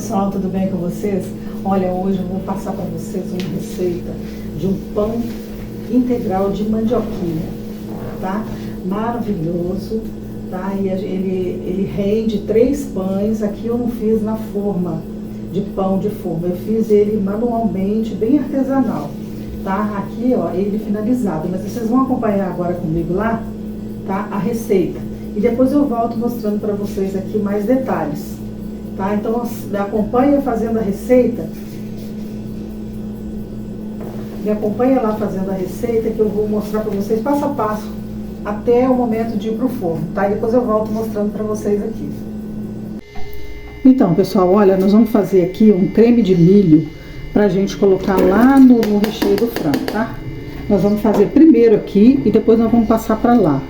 pessoal, tudo bem com vocês? Olha, hoje eu vou passar para vocês uma receita de um pão integral de mandioquinha, tá? Maravilhoso, tá? E ele rende 3 pães. Aqui eu não fiz na forma de pão de forma, eu fiz ele manualmente, bem artesanal, tá? Aqui, ó, ele finalizado, mas vocês vão acompanhar agora comigo lá, tá? A receita. E depois eu volto mostrando para vocês aqui mais detalhes, tá? Então me acompanha fazendo a receita. Me acompanha lá fazendo a receita que eu vou mostrar para vocês passo a passo até o momento de ir pro forno, tá? E depois eu volto mostrando para vocês aqui. Então, pessoal, olha, nós vamos fazer aqui um creme de milho pra gente colocar lá no recheio do frango, tá? Nós vamos fazer primeiro aqui e depois nós vamos passar para lá.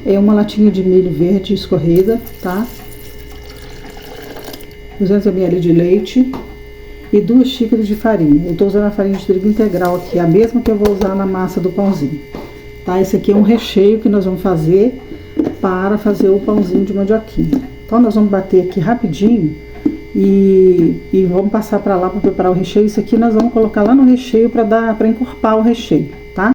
É uma latinha de milho verde escorrida, tá? 200 ml de leite e 2 xícaras de farinha. Eu tô usando a farinha de trigo integral aqui, a mesma que eu vou usar na massa do pãozinho, tá? Esse aqui é um recheio que nós vamos fazer para fazer o pãozinho de mandioquinha. Então nós vamos bater aqui rapidinho e vamos passar para lá para preparar o recheio. Isso aqui nós vamos colocar lá no recheio para encorpar o recheio, tá?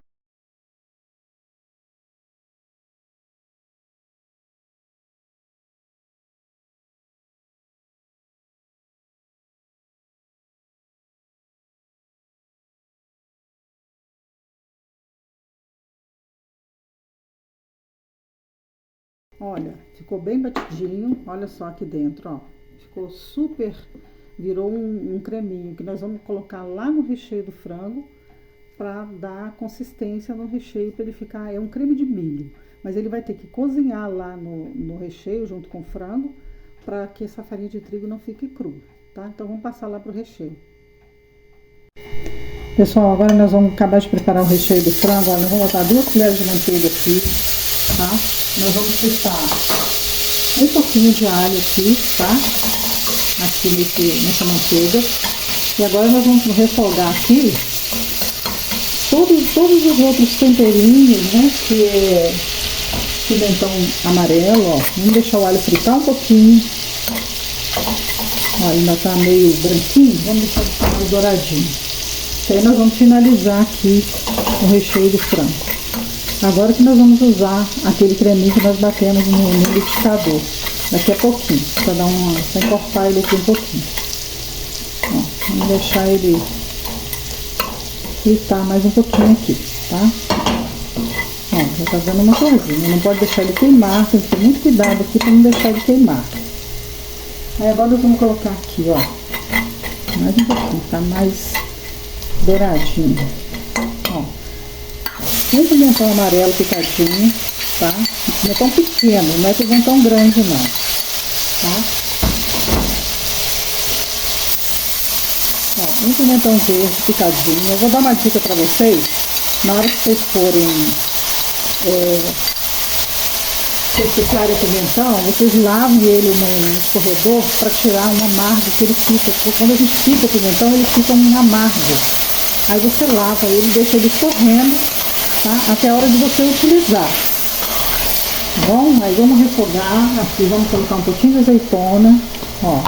Olha, ficou bem batidinho, olha só aqui dentro, ó. Ficou super, virou um creminho que nós vamos colocar lá no recheio do frango para dar consistência no recheio, para ele ficar, é um creme de milho, mas ele vai ter que cozinhar lá no recheio junto com o frango, para que essa farinha de trigo não fique crua, tá? Então vamos passar lá pro recheio. Pessoal, agora nós vamos acabar de preparar o recheio do frango. Olha, nós vamos botar 2 colheres de manteiga aqui, tá? Nós vamos fritar um pouquinho de alho aqui, tá? Aqui nessa manteiga. E agora nós vamos refogar aqui todos os outros temperinhos, né? Que é pimentão amarelo, ó. Vamos deixar o alho fritar um pouquinho. Ó, ainda tá meio branquinho, vamos deixar ele ficar mais douradinho. E aí nós vamos finalizar aqui o recheio do frango. Agora que nós vamos usar aquele creminho que nós batemos no liquidificador, daqui a pouquinho, para encorpar ele aqui um pouquinho. Ó, vamos deixar ele fritar mais um pouquinho aqui, tá? Ó, já tá dando uma corzinha, não pode deixar ele queimar, tem que ter muito cuidado aqui para não deixar ele queimar. Aí agora nós vamos colocar aqui, ó, mais um pouquinho, tá mais douradinho, ó. Um pimentão amarelo picadinho, tá? Não é tão pequeno, não é pimentão grande não, tá? Ó, um pimentão verde picadinho. Eu vou dar uma dica pra vocês, na hora que vocês forem picarem o pimentão, vocês lavem ele no escorredor para tirar um amargo que ele fica, porque quando a gente pica o pimentão, ele fica um amargo. Aí você lava ele, deixa ele escorrendo, tá? Até a hora de você utilizar. Bom, aí vamos refogar aqui, vamos colocar um pouquinho de azeitona, ó.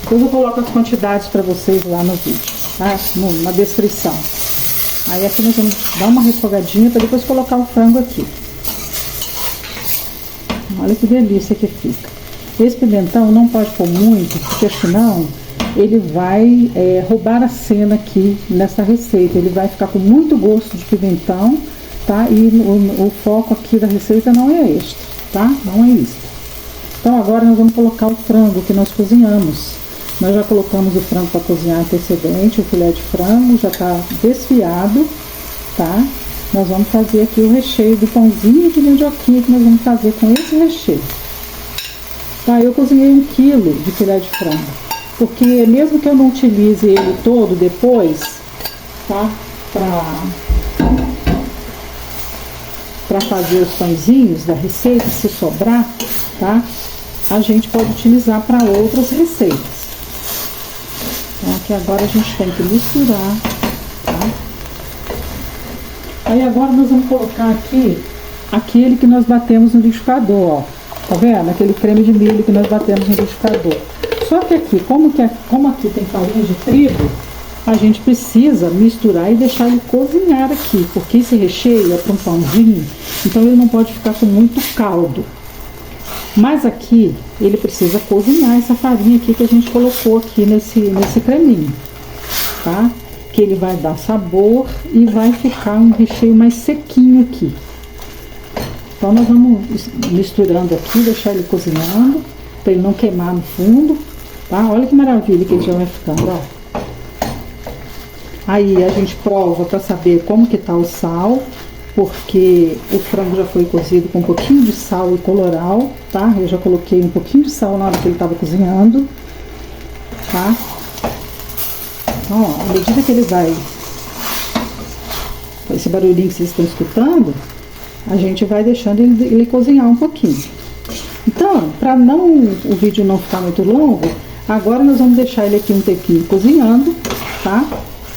Depois eu coloco as quantidades para vocês lá no vídeo, tá? Na descrição. Aí aqui nós vamos dar uma refogadinha para depois colocar o frango aqui. Olha que delícia que fica. Esse pimentão não pode pôr muito, porque senão ele vai roubar a cena aqui nessa receita. Ele vai ficar com muito gosto de pimentão, tá? E o foco aqui da receita não é este, tá? Não é isso. Então agora nós vamos colocar o frango que nós cozinhamos. Nós já colocamos o frango para cozinhar antecedente, o filé de frango já tá desfiado, tá? Nós vamos fazer aqui o recheio do pãozinho de mandioquinha que nós vamos fazer com esse recheio. Tá, eu cozinhei 1 quilo de filé de frango. Porque mesmo que eu não utilize ele todo depois, tá? Pra fazer os pãezinhos da receita, se sobrar, tá? A gente pode utilizar para outras receitas. Então aqui agora a gente tem que misturar, tá? Aí agora nós vamos colocar aqui aquele que nós batemos no liquidificador, ó. Tá vendo? Aquele creme de milho que nós batemos no liquidificador. Só que aqui, como aqui tem farinha de trigo, a gente precisa misturar e deixar ele cozinhar aqui, porque esse recheio é para um pãozinho, então ele não pode ficar com muito caldo. Mas aqui, ele precisa cozinhar essa farinha aqui que a gente colocou aqui nesse creminho, tá? Que ele vai dar sabor e vai ficar um recheio mais sequinho aqui. Então nós vamos misturando aqui, deixar ele cozinhando, para ele não queimar no fundo, tá? Olha que maravilha que ele já vai ficando, ó. Aí a gente prova para saber como que tá o sal, porque o frango já foi cozido com um pouquinho de sal e colorau, tá? Eu já coloquei um pouquinho de sal na hora que ele estava cozinhando, tá? Então, ó, à medida que ele vai, esse barulhinho que vocês estão escutando, a gente vai deixando ele cozinhar um pouquinho. Então, para o vídeo não ficar muito longo, agora nós vamos deixar ele aqui um tempinho cozinhando, tá?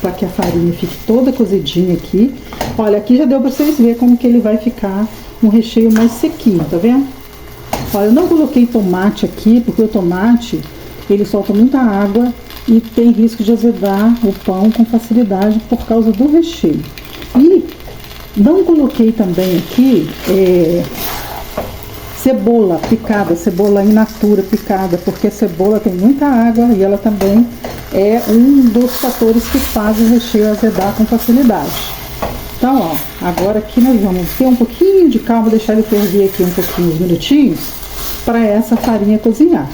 Para que a farinha fique toda cozidinha aqui. Olha, aqui já deu para vocês verem como que ele vai ficar um recheio mais sequinho, tá vendo? Olha, eu não coloquei tomate aqui, porque o tomate, ele solta muita água e tem risco de azedar o pão com facilidade por causa do recheio. E não coloquei também aqui cebola picada, cebola in natura picada, porque a cebola tem muita água e ela também é um dos fatores que faz o recheio azedar com facilidade. Então, ó, agora aqui nós vamos ter um pouquinho de calma, deixar ele ferver aqui um pouquinho, uns minutinhos, para essa farinha cozinhar.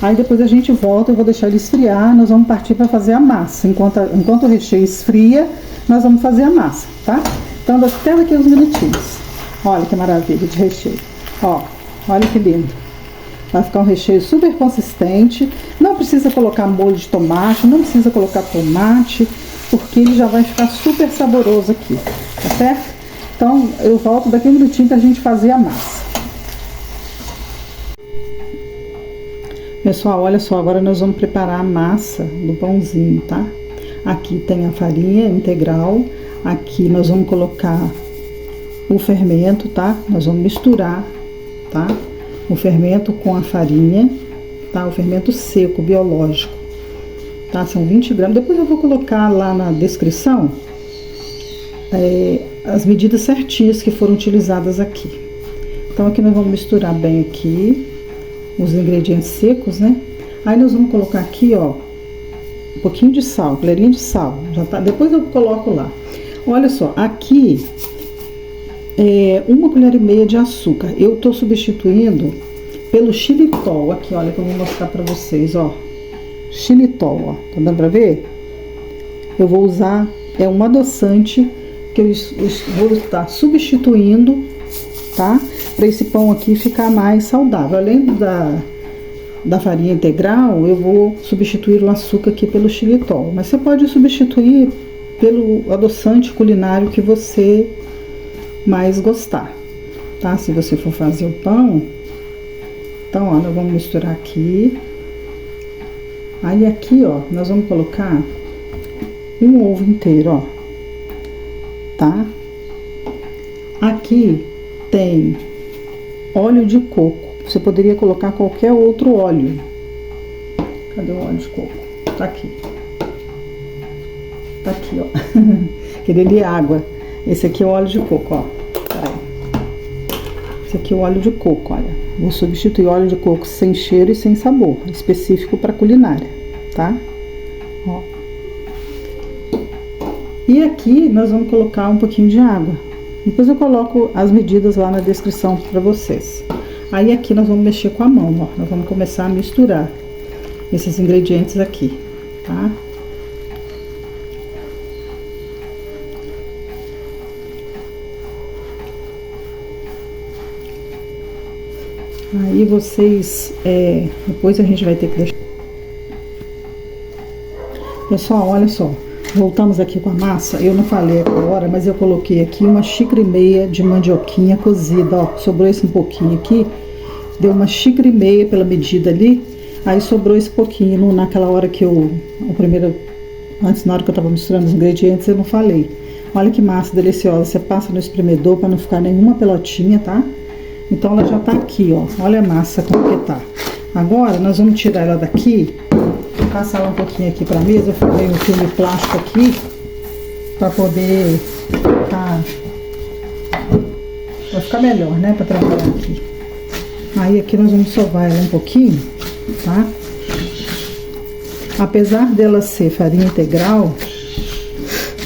Aí depois a gente volta, eu vou deixar ele esfriar, nós vamos partir para fazer a massa. Enquanto o recheio esfria, nós vamos fazer a massa, tá? Então, até daqui uns minutinhos. Olha que maravilha de recheio. Ó, olha que lindo. Vai ficar um recheio super consistente. Não precisa colocar molho de tomate, não precisa colocar tomate, porque ele já vai ficar super saboroso aqui, tá certo? Então, eu volto daqui um minutinho pra gente fazer a massa. Pessoal, olha só, agora nós vamos preparar a massa do pãozinho, tá? Aqui tem a farinha integral, aqui nós vamos colocar o fermento, tá? Nós vamos misturar, tá? O fermento com a farinha, tá? O fermento seco, biológico, tá? São 20 gramas. Depois eu vou colocar lá na descrição as medidas certinhas que foram utilizadas aqui. Então, aqui nós vamos misturar bem aqui os ingredientes secos, né? Aí nós vamos colocar aqui, ó, um pouquinho de sal, colherinha de sal. Já tá, depois eu coloco lá. Olha só, aqui uma colher e meia de açúcar. Eu tô substituindo pelo xilitol. Aqui, olha, que eu vou mostrar pra vocês, ó. Xilitol, ó. Tá dando pra ver? Eu vou usar, um adoçante que eu vou estar substituindo, tá? Pra esse pão aqui ficar mais saudável. Além da farinha integral, eu vou substituir o açúcar aqui pelo xilitol. Mas você pode substituir pelo adoçante culinário que você mais gostar, tá? Se você for fazer o pão. Então, ó, nós vamos misturar aqui. Aí aqui, ó, nós vamos colocar um ovo inteiro, ó, tá? Aqui tem óleo de coco. Você poderia colocar qualquer outro óleo. Cadê o óleo de coco? Tá aqui. Tá aqui, ó. Aquele ali é água. Esse aqui é o óleo de coco, ó. Peraí. Esse aqui é o óleo de coco, olha. Vou substituir óleo de coco sem cheiro e sem sabor, específico para culinária, tá? Ó. E aqui nós vamos colocar um pouquinho de água. Depois eu coloco as medidas lá na descrição para vocês. Aí aqui nós vamos mexer com a mão, ó. Nós vamos começar a misturar esses ingredientes aqui, tá? Aí vocês, depois a gente vai ter que deixar. Pessoal, olha só, voltamos aqui com a massa. Eu não falei agora, mas eu coloquei aqui 1,5 xícaras de mandioquinha cozida, ó. Sobrou esse um pouquinho aqui, deu 1,5 xícaras pela medida ali. Aí sobrou esse pouquinho, naquela hora que antes na hora que eu tava misturando os ingredientes, eu não falei. Olha que massa deliciosa, você passa no espremedor para não ficar nenhuma pelotinha, tá? Então ela já tá aqui, ó. Olha a massa como que tá. Agora, nós vamos tirar ela daqui, passar ela um pouquinho aqui pra mesa. Eu falei um filme plástico aqui, pra poder ficar melhor, né, pra trabalhar aqui. Aí aqui nós vamos sovar ela um pouquinho, tá? Apesar dela ser farinha integral,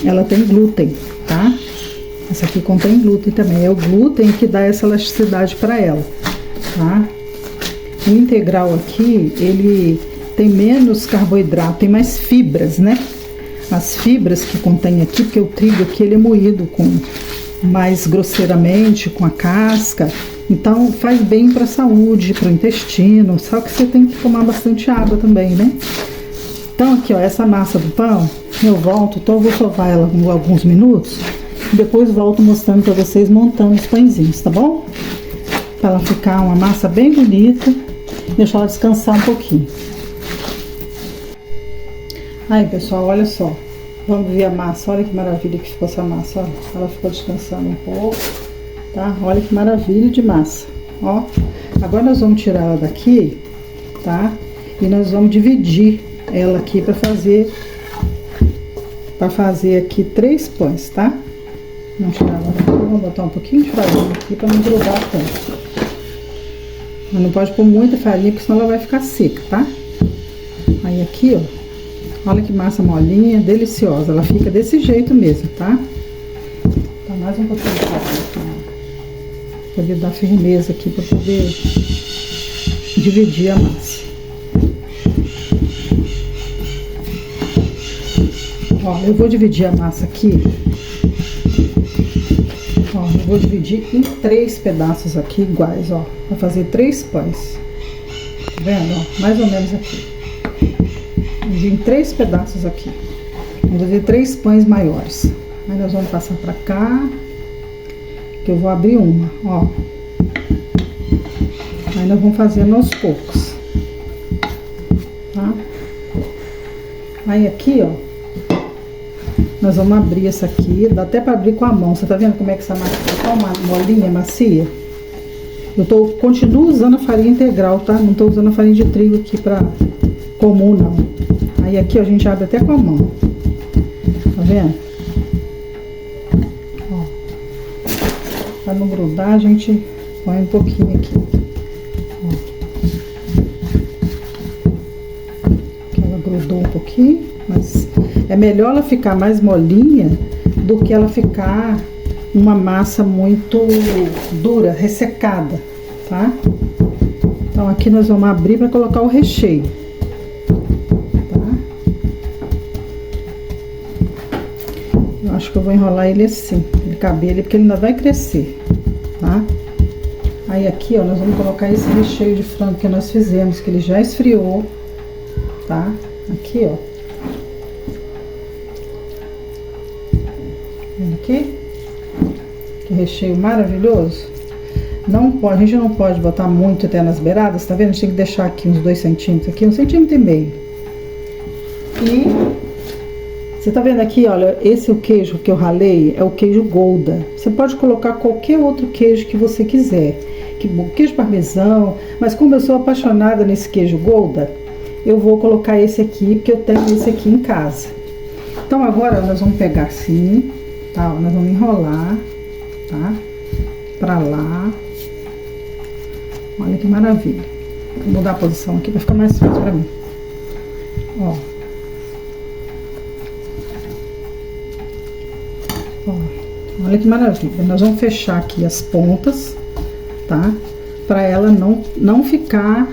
ela tem glúten, tá? Essa aqui contém glúten também. É o glúten que dá essa elasticidade para ela, tá? O integral aqui, ele tem menos carboidrato, tem mais fibras, né? As fibras que contém aqui, porque o trigo aqui ele é moído mais grosseiramente, com a casca. Então faz bem para a saúde, para o intestino. Só que você tem que tomar bastante água também, né? Então aqui, ó, essa massa do pão, eu volto, então eu vou sovar ela por alguns minutos. Depois volto mostrando para vocês montando os pãezinhos, tá bom? Para ela ficar uma massa bem bonita. Deixar ela descansar um pouquinho. Aí, pessoal, olha só. Vamos ver a massa. Olha que maravilha que ficou essa massa, olha. Ela ficou descansando um pouco, tá? Olha que maravilha de massa, ó. Agora nós vamos tirar ela daqui, tá? E nós vamos dividir ela aqui para fazer aqui 3 pães, tá? Vamos tirar ela daqui, vamos botar um pouquinho de farinha aqui para não grudar tanto. Mas não pode pôr muita farinha, porque senão ela vai ficar seca, tá? Aí aqui, ó, olha que massa molinha, deliciosa. Ela fica desse jeito mesmo, tá? Então mais um pouquinho de farinha pra poder dar firmeza aqui, para poder dividir a massa. Ó, eu vou dividir a massa aqui. Ó, eu vou dividir em 3 pedaços aqui iguais, ó. Pra fazer 3 pães. Tá vendo, ó? Mais ou menos aqui. Dividir em 3 pedaços aqui. Vamos fazer 3 pães maiores. Aí nós vamos passar pra cá. Que eu vou abrir uma, ó. Aí nós vamos fazendo aos poucos. Tá? Aí aqui, ó. Nós vamos abrir essa aqui, dá até para abrir com a mão. Você tá vendo como é que essa massa tá uma molinha, macia? Continuo usando a farinha integral, tá? Não tô usando a farinha de trigo aqui comum, não. Aí aqui, ó, a gente abre até com a mão. Tá vendo? Ó. Pra não grudar, a gente põe um pouquinho aqui. Ó. Aqui ela grudou um pouquinho, mas é melhor ela ficar mais molinha do que ela ficar uma massa muito dura, ressecada, tá? Então aqui nós vamos abrir para colocar o recheio, tá? Eu acho que eu vou enrolar ele assim, ele caber ali, porque ele ainda vai crescer, tá? Aí aqui, ó, nós vamos colocar esse recheio de frango que nós fizemos, que ele já esfriou, tá? Aqui, ó. Aqui, que recheio maravilhoso. A gente não pode botar muito até nas beiradas, tá vendo? A gente tem que deixar aqui uns 2 centímetros, aqui 1,5 centímetros. E você tá vendo aqui, olha, esse é o queijo que eu ralei, é o queijo Gouda. Você pode colocar qualquer outro queijo que você quiser, queijo parmesão, mas como eu sou apaixonada nesse queijo Gouda, eu vou colocar esse aqui, porque eu tenho esse aqui em casa. Então agora nós vamos pegar assim, tá? Nós vamos enrolar, tá? Pra lá. Olha que maravilha. Vou mudar a posição aqui pra ficar mais fácil pra mim. Ó. Ó. Olha que maravilha. Nós vamos fechar aqui as pontas, tá? Pra ela não ficar...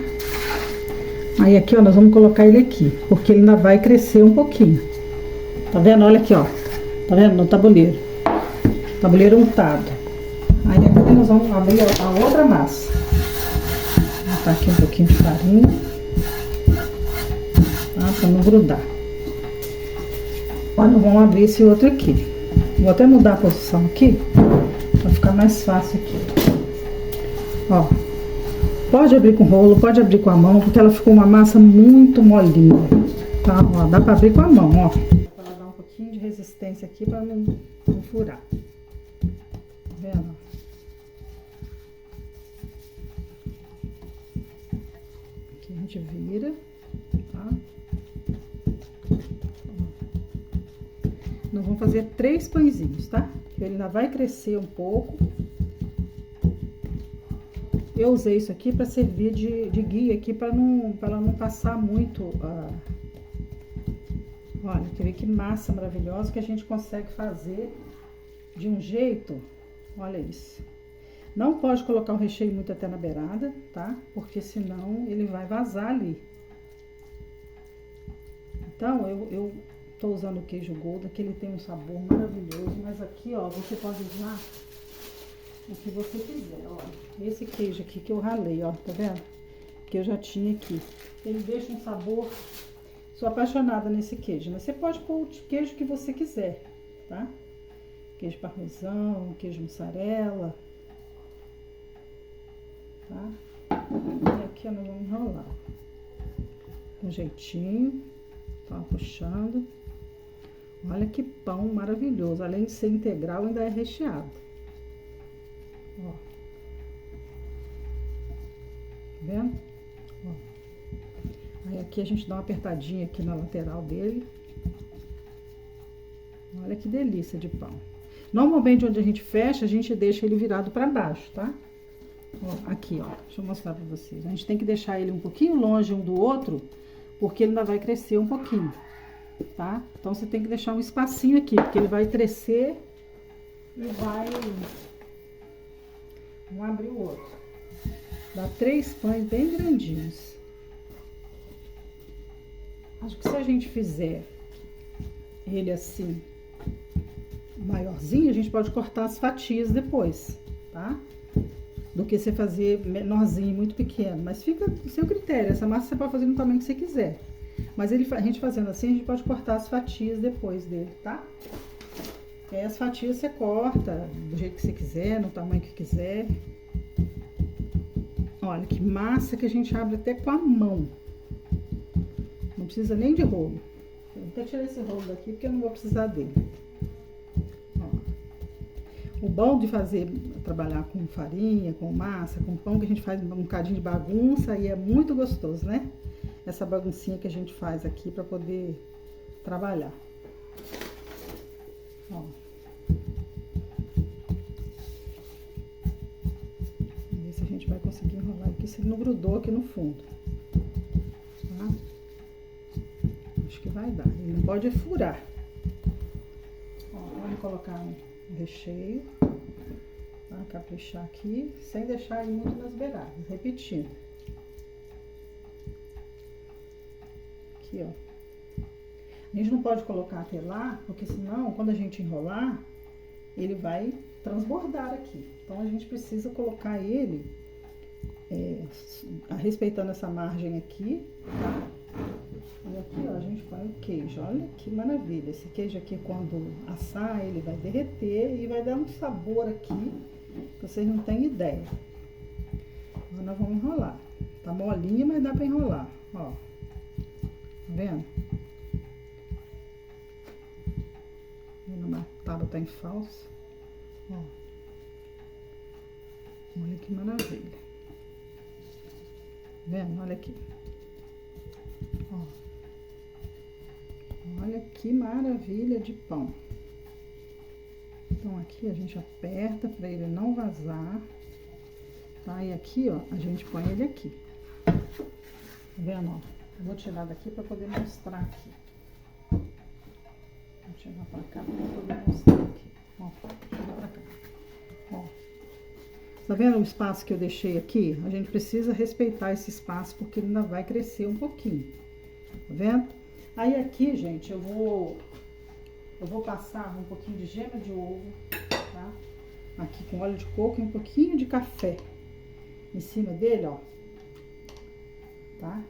Aí aqui, ó, nós vamos colocar ele aqui, porque ele ainda vai crescer um pouquinho. Tá vendo? Olha aqui, ó. Tá vendo? No tabuleiro. Tabuleiro untado. Aí aqui nós vamos abrir a outra massa. Vou botar aqui um pouquinho de farinha. Tá? Pra não grudar. Agora nós vamos abrir esse outro aqui. Vou até mudar a posição aqui, pra ficar mais fácil aqui. Ó. Pode abrir com rolo, pode abrir com a mão, porque ela ficou uma massa muito molinha. Tá? Ó, dá pra abrir com a mão, ó. Pra dar um pouquinho de resistência aqui pra não furar. Tá vendo? gente vira, tá? Nós vamos fazer 3 pãezinhos, tá? Ele ainda vai crescer um pouco. Eu usei isso aqui para servir de guia aqui, para ela não passar muito. Olha, quer ver que massa maravilhosa que a gente consegue fazer de um jeito. Olha isso. Não pode colocar o recheio muito até na beirada, tá? Porque senão ele vai vazar ali. Então, eu tô usando o queijo Gouda, que ele tem um sabor maravilhoso, mas aqui, ó, você pode usar o que você quiser, ó. Esse queijo aqui que eu ralei, ó, tá vendo? Que eu já tinha aqui. Ele deixa um sabor... Sou apaixonada nesse queijo, mas você pode pôr o queijo que você quiser, tá? Queijo parmesão, queijo mussarela, tá? E aqui nós vamos enrolar com jeitinho, tá? Puxando. Olha que pão maravilhoso, além de ser integral, ainda é recheado. Ó. Tá vendo? Ó. Aí aqui a gente dá uma apertadinha aqui na lateral dele. Olha que delícia de pão. Normalmente onde a gente fecha, a gente deixa ele virado para baixo, tá? Ó, aqui, ó, deixa eu mostrar para vocês. A gente tem que deixar ele um pouquinho longe um do outro, porque ele ainda vai crescer um pouquinho, tá? Então você tem que deixar um espacinho aqui, porque ele vai crescer e vai... Vamos abrir o outro. Dá 3 pães bem grandinhos. Acho que se a gente fizer ele assim, maiorzinho, a gente pode cortar as fatias depois, tá? Do que você fazer menorzinho, muito pequeno. Mas fica do seu critério. Essa massa você pode fazer no tamanho que você quiser. Mas a gente fazendo assim, a gente pode cortar as fatias depois dele, tá? E aí as fatias você corta do jeito que você quiser, no tamanho que quiser. Olha que massa que a gente abre até com a mão. Não precisa nem de rolo. Eu vou até tirar esse rolo daqui porque eu não vou precisar dele. Ó. O bom de trabalhar com farinha, com massa, com pão, que a gente faz um bocadinho de bagunça e é muito gostoso, né? Essa baguncinha que a gente faz aqui para poder trabalhar. Ó. Vamos ver se a gente vai conseguir enrolar aqui, se ele não grudou aqui no fundo. Tá? Acho que vai dar. Ele não pode furar. Ó, vamos colocar um recheio. Tá? Caprichar aqui, sem deixar ele muito nas beiradas. Repetindo. Aqui, ó. A gente não pode colocar até lá, porque senão, quando a gente enrolar, ele vai transbordar aqui. Então, a gente precisa colocar ele respeitando essa margem aqui, tá? E aqui, ó, a gente põe o queijo. Olha que maravilha. Esse queijo aqui, quando assar, ele vai derreter e vai dar um sabor aqui que vocês não têm ideia. Agora nós vamos enrolar. Tá molinho, mas dá pra enrolar, ó. Tá vendo? A tábua tá em falso. Ó. Olha que maravilha. Tá vendo? Olha aqui. Ó. Olha que maravilha de pão. Então, aqui a gente aperta para ele não vazar, tá? E aqui, ó, a gente põe ele aqui. Tá vendo, ó? Eu vou tirar daqui para poder mostrar aqui. Vou tirar para cá para poder mostrar aqui. Ó, tira para cá. Ó. Tá vendo o espaço que eu deixei aqui? A gente precisa respeitar esse espaço porque ele ainda vai crescer um pouquinho. Tá vendo? Aí aqui, gente, eu vou passar um pouquinho de gema de ovo, tá? Aqui com óleo de coco e um pouquinho de café em cima dele, ó. Tá?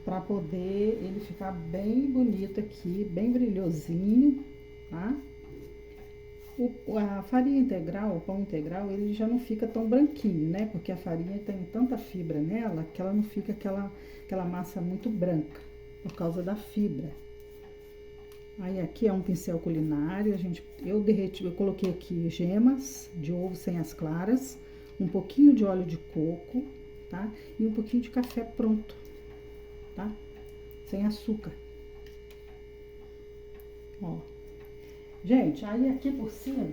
Pra poder ele ficar bem bonito aqui, bem brilhosinho, tá? A farinha integral, o pão integral, ele já não fica tão branquinho, né? Porque a farinha tem tanta fibra nela que ela não fica aquela massa muito branca, por causa da fibra. Aí aqui é um pincel culinário, eu coloquei aqui gemas de ovo sem as claras, um pouquinho de óleo de coco, tá? E um pouquinho de café pronto, tá? Sem açúcar. Ó. Gente, aí aqui por cima,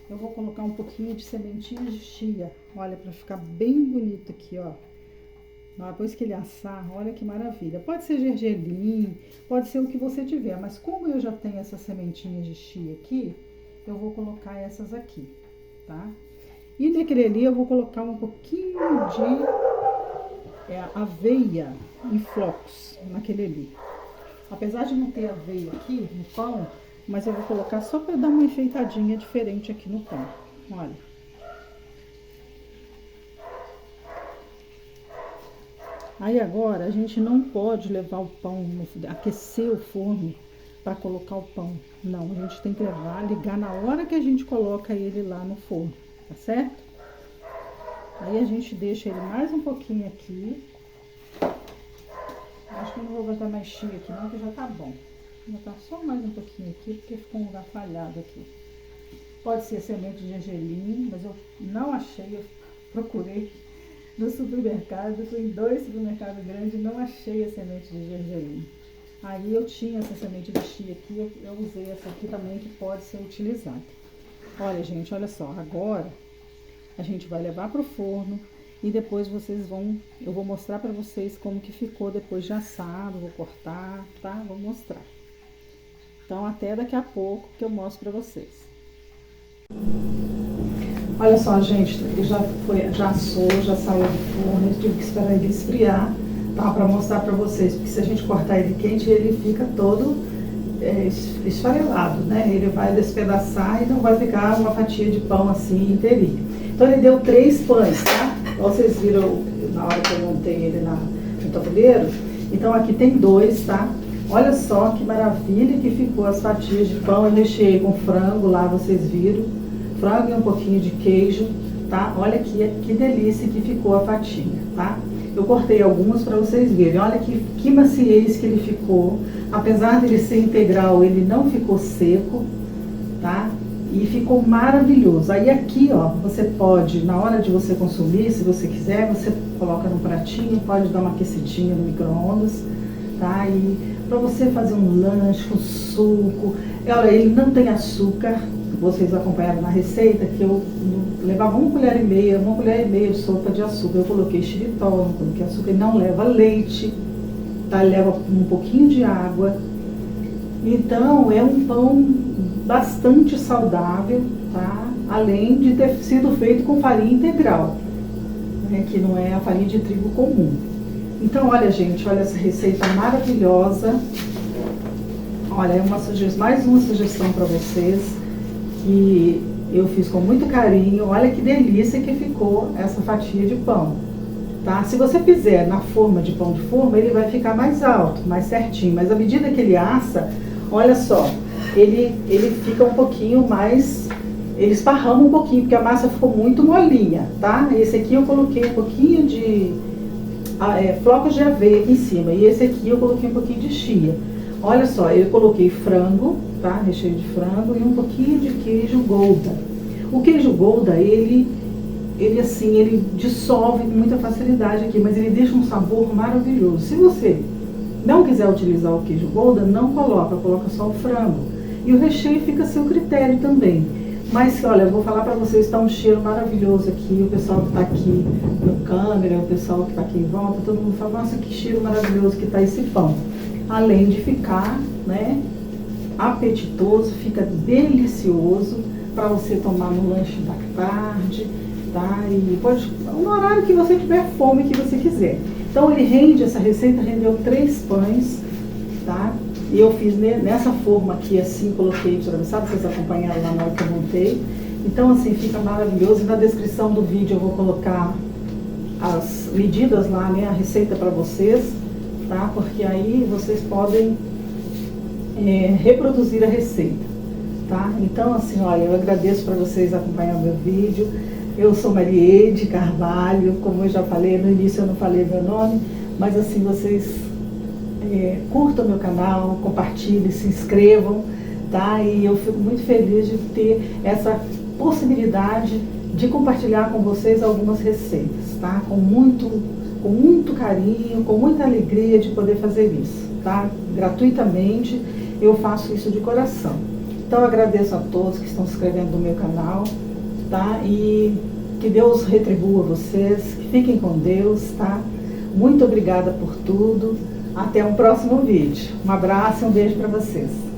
eu vou colocar um pouquinho de sementinhas de chia. Olha, pra ficar bem bonito aqui, ó. Depois que ele assar, olha que maravilha. Pode ser gergelim, pode ser o que você tiver. Mas como eu já tenho essas sementinhas de chia aqui, eu vou colocar essas aqui, tá? E naquele ali eu vou colocar um pouquinho de aveia em flocos, naquele ali. Apesar de não ter aveia aqui no pão, mas eu vou colocar só para dar uma enfeitadinha diferente aqui no pão. Olha. Aí agora a gente não pode levar o pão, aquecer o forno para colocar o pão. Não, a gente tem que levar, ligar na hora que a gente coloca ele lá no forno, tá certo? Aí a gente deixa ele mais um pouquinho aqui. Acho que eu não vou botar mais chia aqui não, porque já tá bom. Vou botar só mais um pouquinho aqui, porque ficou um lugar falhado aqui. Pode ser semente de gergelim, mas eu não achei, eu procurei no supermercado, fui em 2 supermercados grandes e não achei a semente de gergelim. Aí eu tinha essa semente de chia aqui, eu usei essa aqui também que pode ser utilizada. Olha, gente, olha só, agora a gente vai levar pro forno e depois eu vou mostrar pra vocês como que ficou depois de assado, vou cortar, tá? Vou mostrar. Então até daqui a pouco que eu mostro pra vocês. Olha só, gente, já assou, já saiu do forno, eu tive que esperar ele esfriar, tá? Pra mostrar pra vocês, porque se a gente cortar ele quente, ele fica todo esfarelado, né? Ele vai despedaçar e não vai ficar uma fatia de pão assim inteirinho. Então ele deu 3 pães, tá? Vocês viram na hora que eu montei ele no tabuleiro. Então aqui tem 2, tá? Olha só que maravilha que ficou as fatias de pão. Eu recheei com frango lá, vocês viram. Frango e um pouquinho de queijo, tá? Olha que delícia que ficou a fatia, tá? Eu cortei algumas para vocês verem. Olha que maciez que ele ficou. Apesar dele ser integral, ele não ficou seco, tá? E ficou maravilhoso. Aí aqui, ó, você pode, na hora de você consumir, se você quiser, você coloca no pratinho, pode dar uma aquecidinha no micro-ondas, tá? E para você fazer um lanche com suco. Olha, ele não tem açúcar. Vocês acompanharam na receita que eu levava 1 colher e meia de sopa de açúcar. Eu coloquei xilitol, não coloquei açúcar. Ele não leva leite, tá? Ele leva um pouquinho de água. Então é um pão bastante saudável, tá? Além de ter sido feito com farinha integral, né? Que não é a farinha de trigo comum. Então olha, gente, olha essa receita maravilhosa. Olha, é mais uma sugestão para vocês que eu fiz com muito carinho. Olha que delícia que ficou essa fatia de pão, tá? Se você fizer na forma de pão de forma, ele vai ficar mais alto, mais certinho. Mas à medida que ele assa, olha só, ele fica um pouquinho mais, ele esparrama um pouquinho, porque a massa ficou muito molinha, tá? Esse aqui eu coloquei um pouquinho de flocos de aveia aqui em cima, e esse aqui eu coloquei um pouquinho de chia. Olha só, eu coloquei frango, tá? Recheio de frango e um pouquinho de queijo Gouda. O queijo Gouda, ele dissolve com muita facilidade aqui, mas ele deixa um sabor maravilhoso. Se você não quiser utilizar o queijo Gouda, não coloca só o frango. E o recheio fica a seu critério também. Mas, olha, eu vou falar pra vocês, tá um cheiro maravilhoso aqui. O pessoal que tá aqui no câmera, o pessoal que tá aqui em volta, todo mundo fala, nossa, que cheiro maravilhoso que tá esse pão. Além de ficar, né, apetitoso, fica delicioso para você tomar no lanche da tarde, tá? E pode, no horário que você tiver fome, que você quiser. Então essa receita rendeu 3 pães, tá? E eu fiz nessa forma aqui, assim, coloquei travessado, vocês acompanharam lá na hora que eu montei. Então assim, fica maravilhoso. Na descrição do vídeo eu vou colocar as medidas lá, né, a receita para vocês, tá? Porque aí vocês podem reproduzir a receita, tá? Então assim, olha, eu agradeço para vocês acompanhar o meu vídeo. Eu sou Mariede Carvalho, como eu já falei, no início eu não falei meu nome, mas assim, vocês curtam meu canal, compartilhem, se inscrevam, tá? E eu fico muito feliz de ter essa possibilidade de compartilhar com vocês algumas receitas. tá? Com muito carinho, com muita alegria de poder fazer isso, tá? Gratuitamente, eu faço isso de coração. Então, eu agradeço a todos que estão se inscrevendo no meu canal, tá? E que Deus retribua vocês, que fiquem com Deus, tá? Muito obrigada por tudo. Até um próximo vídeo. Um abraço e um beijo para vocês.